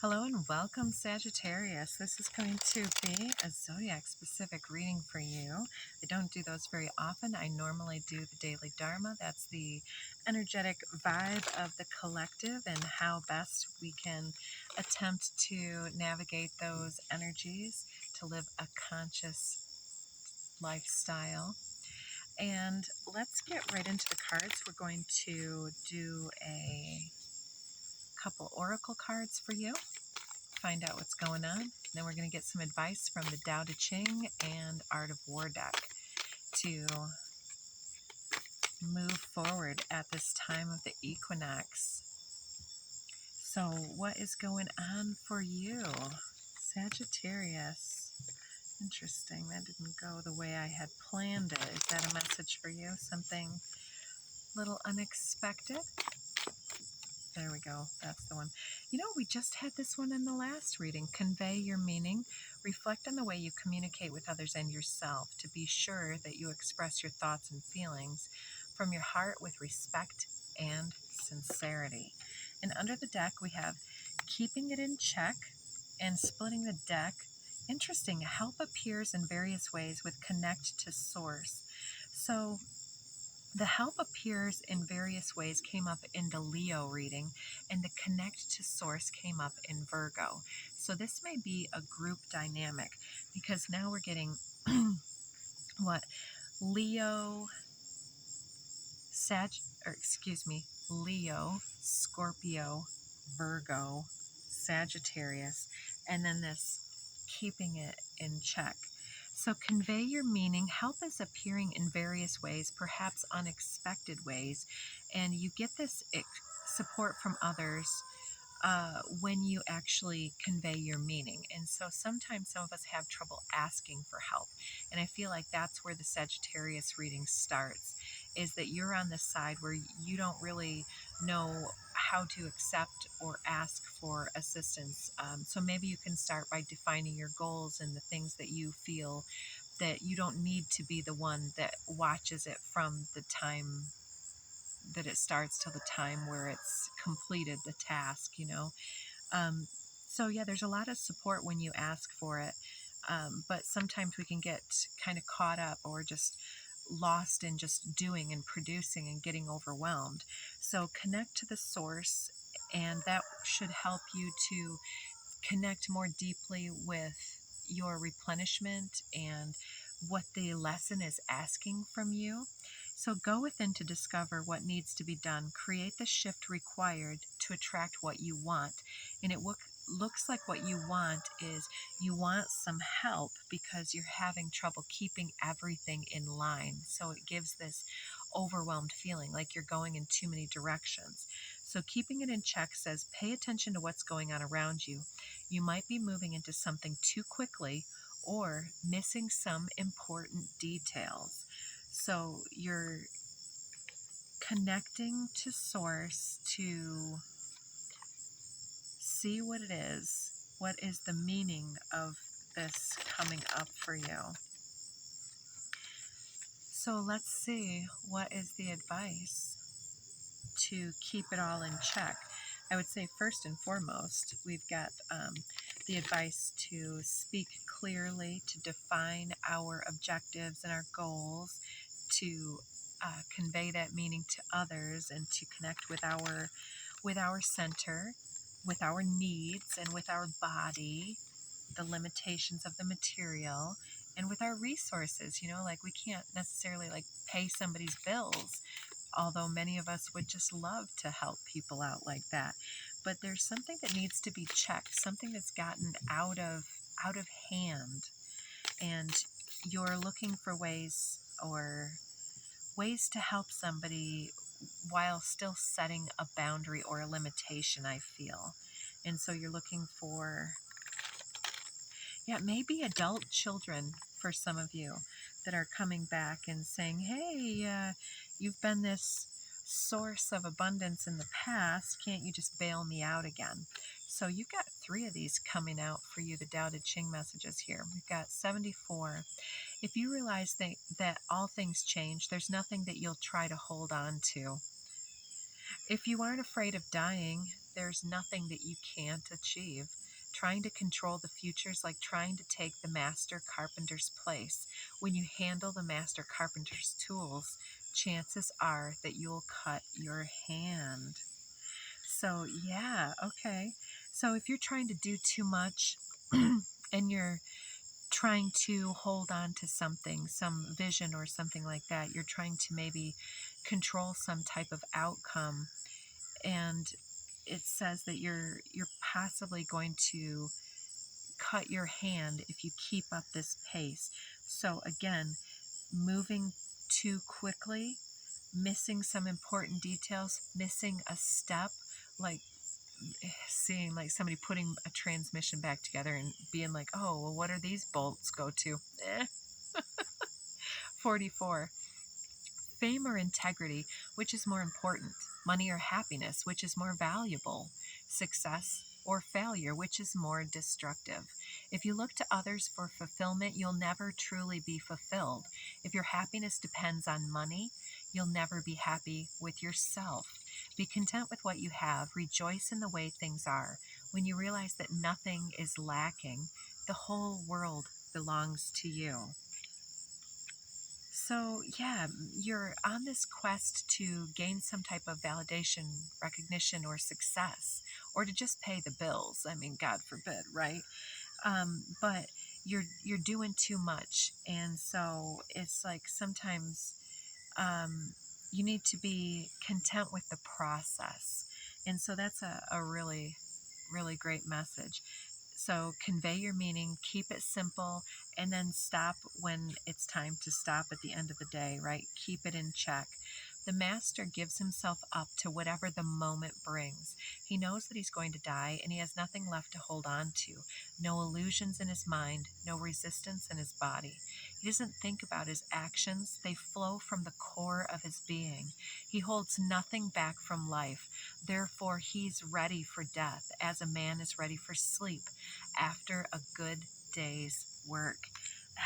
Hello and welcome, Sagittarius. This is going to be a zodiac specific reading for you. I don't do those very often. I normally do the daily Dharma. That's the energetic vibe of the collective and how best we can attempt to navigate those energies to live a conscious lifestyle. And let's get right into the cards. We're going to do a couple oracle cards for you, find out what's going on. Then we're going to get some advice from the Tao Te Ching and Art of War deck to move forward at this time of the equinox. So what is going on for you, Sagittarius? Interesting, that didn't go the way I had planned it. Is that a message for you? Something a little unexpected? There we go. That's the one. You know, we just had this one in the last reading. Convey your meaning. Reflect on the way you communicate with others and yourself to be sure that you express your thoughts and feelings from your heart with respect and sincerity. And under the deck, we have keeping it in check and splitting the deck. Interesting. Help appears in various ways with connect to source. So the help appears in various ways came up in the Leo reading, and the connect to source came up in Virgo. So this may be a group dynamic because now we're getting what? Leo, Leo, Scorpio, Virgo, Sagittarius, and then this keeping it in check. So convey your meaning. Help is appearing in various ways, perhaps unexpected ways, and you get this support from others when you actually convey your meaning. And so sometimes some of us have trouble asking for help, and I feel like that's where the Sagittarius reading starts, is that you're on the side where you don't really know how to accept or ask for assistance. So maybe you can start by defining your goals and the things that you feel that you don't need to be the one that watches it from the time that it starts till the time where it's completed the task, you know. So yeah, there's a lot of support when you ask for it, but sometimes we can get kind of caught up or just lost in just doing and producing and getting overwhelmed. So connect to the source, and that should help you to connect more deeply with your replenishment and what the lesson is asking from you. So go within to discover what needs to be done. Create the shift required to attract what you want. And it looks like what you want is you want some help because you're having trouble keeping everything in line. So it gives this overwhelmed feeling like you're going in too many directions. So keeping it in check says pay attention to what's going on around you. You might be moving into something too quickly or missing some important details. So you're connecting to source to see what it is. What is the meaning of this coming up for you? So let's see, what is the advice to keep it all in check? I would say first and foremost, we've got the advice to speak clearly, to define our objectives and our goals, to convey that meaning to others, and to connect with our center, with our needs, and with our body, the limitations of the material, and with our resources. You know, like we can't necessarily like pay somebody's bills, although many of us would just love to help people out like that. But there's something that needs to be checked, something that's gotten out of hand, and you're looking for ways to help somebody while still setting a boundary or a limitation, I feel. And so you're looking for, maybe adult children for some of you that are coming back and saying, hey, you've been this source of abundance in the past. Can't you just bail me out again? So you've got 3 of these coming out for you, the Tao Te Ching messages here. We've got 74. If you realize that all things change, there's nothing that you'll try to hold on to. If you aren't afraid of dying, there's nothing that you can't achieve. Trying to control the future is like trying to take the master carpenter's place. When you handle the master carpenter's tools, chances are that you'll cut your hand. So, yeah, okay. So, if you're trying to do too much and you're trying to hold on to something, some vision or something like that, you're trying to maybe control some type of outcome, and it says that you're possibly going to cut your hand if you keep up this pace. So again, moving too quickly, missing some important details, missing a step, like seeing like somebody putting a transmission back together and being like, oh, well, what are these bolts go to? 44. Fame or integrity, which is more important? Money or happiness, which is more valuable? Success or failure, which is more destructive? If you look to others for fulfillment, you'll never truly be fulfilled. If your happiness depends on money, you'll never be happy with yourself. Be content with what you have. Rejoice in the way things are. When you realize that nothing is lacking, the whole world belongs to you. So, yeah, you're on this quest to gain some type of validation, recognition, or success, or to just pay the bills. I mean, God forbid, right? But you're doing too much, and so it's like sometimes you need to be content with the process, and so that's a really, really great message. So convey your meaning, keep it simple, and then stop when it's time to stop at the end of the day, right? Keep it in check. The master gives himself up to whatever the moment brings. He knows that he's going to die, and he has nothing left to hold on to. No illusions in his mind, no resistance in his body. He doesn't think about his actions. They flow from the core of his being. He holds nothing back from life. Therefore, he's ready for death, as a man is ready for sleep after a good day's work.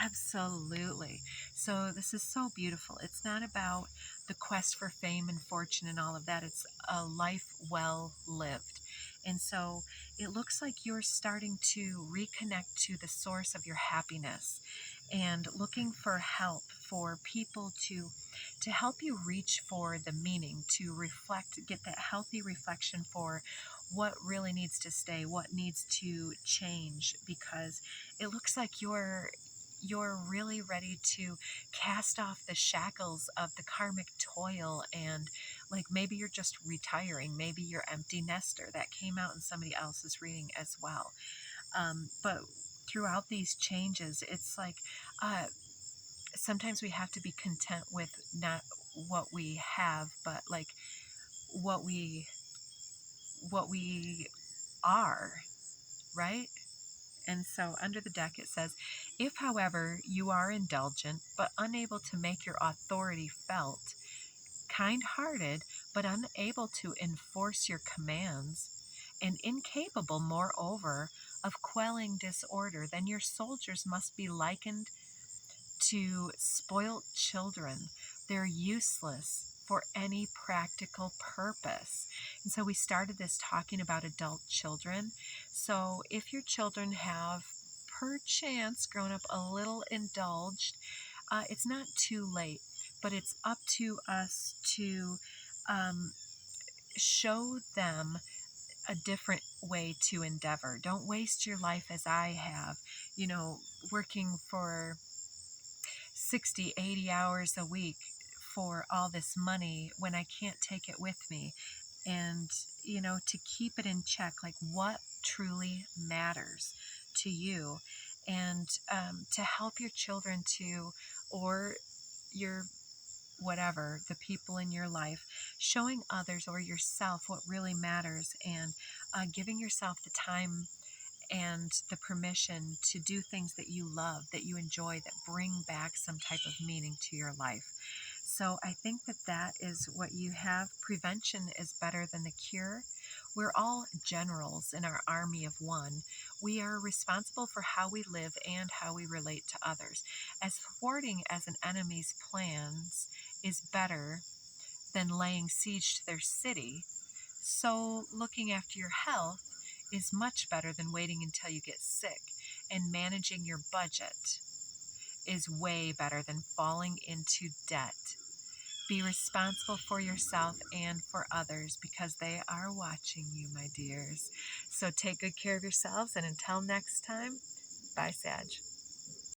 Absolutely. So this is so beautiful. It's not about the quest for fame and fortune and all of that. It's a life well lived. And so it looks like you're starting to reconnect to the source of your happiness and looking for help, for people to help you reach for the meaning, to reflect, get that healthy reflection for what really needs to stay, what needs to change, because it looks like you're really ready to cast off the shackles of the karmic toil, and like maybe you're just retiring, maybe you're empty nester. That came out in somebody else's reading as well. But throughout these changes, it's like sometimes we have to be content with not what we have, but like what we are, right? And so under the deck it says, if, however, you are indulgent but unable to make your authority felt, kind-hearted but unable to enforce your commands, and incapable, moreover, of quelling disorder, then your soldiers must be likened to spoilt children. They're useless for any practical purpose. And so we started this talking about adult children. So if your children have perchance grown up a little indulged, it's not too late, but it's up to us to show them a different way to endeavor. Don't waste your life as I have, working for 60, 80 hours a week for all this money when I can't take it with me. And, to keep it in check, like what truly matters to you, and to help your children to, or your whatever, the people in your life, showing others or yourself what really matters, and giving yourself the time and the permission to do things that you love, that you enjoy, that bring back some type of meaning to your life. So I think that is what you have. Prevention is better than the cure. We're all generals in our army of one. We are responsible for how we live and how we relate to others. As thwarting as an enemy's plans is better than laying siege to their city, So looking after your health is much better than waiting until you get sick, and managing your budget is way better than falling into debt. Be responsible for yourself and for others because they are watching you, my dears. So take good care of yourselves, and until next time, bye, Sag.